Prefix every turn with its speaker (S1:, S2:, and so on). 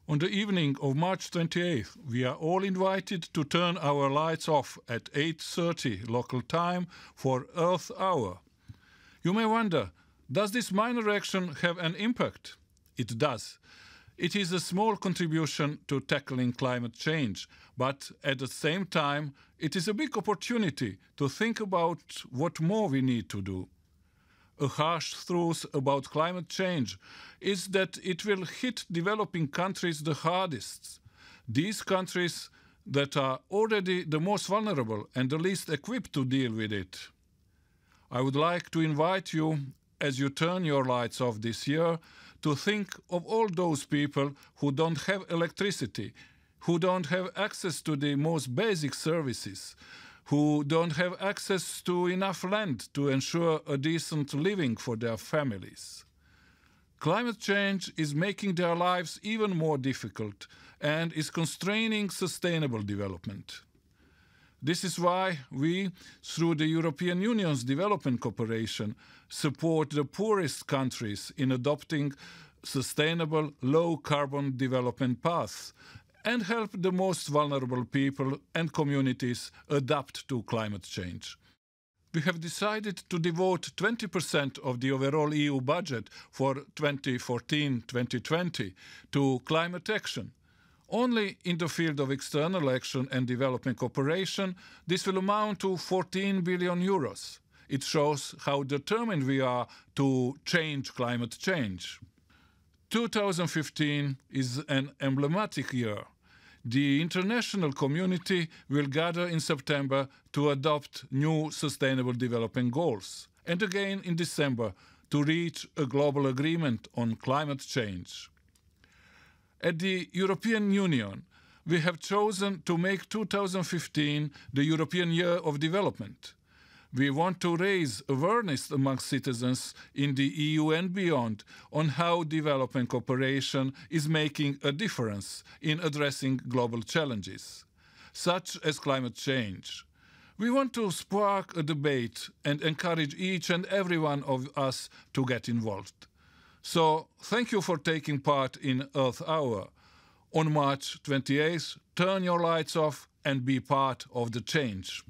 S1: On the evening of March 28th, we are all invited to turn our lights off at 8:30 local time for Earth Hour. You may wonder, does this minor action have an impact? It does. It is a small contribution to tackling climate change, but at the same time, it is a big opportunity to think about what more we need to do. A harsh truth about climate change is that it will hit developing countries the hardest. These countries that are already the most vulnerable and the least equipped to deal with it. I would like to invite you, as you turn your lights off this year, to think of all those people who don't have electricity, who don't have access to the most basic services, who don't have access to enough land to ensure a decent living for their families. Climate change is making their lives even more difficult and is constraining sustainable development. This is why we, through the European Union's development cooperation, support the poorest countries in adopting sustainable, low-carbon development paths and help the most vulnerable people and communities adapt to climate change. We have decided to devote 20% of the overall EU budget for 2014-2020 to climate action. Only in the field of external action and development cooperation, this will amount to 14 billion euros. It shows how determined we are to change climate change. 2015 is an emblematic year. The international community will gather in September to adopt new Sustainable Development Goals, and again in December to reach a global agreement on climate change. At the European Union, we have chosen to make 2015 the European Year of Development. We want to raise awareness among citizens in the EU and beyond on how development cooperation is making a difference in addressing global challenges, such as climate change. We want to spark a debate and encourage each and every one of us to get involved. So, thank you for taking part in Earth Hour. On March 28th, turn your lights off and be part of the change.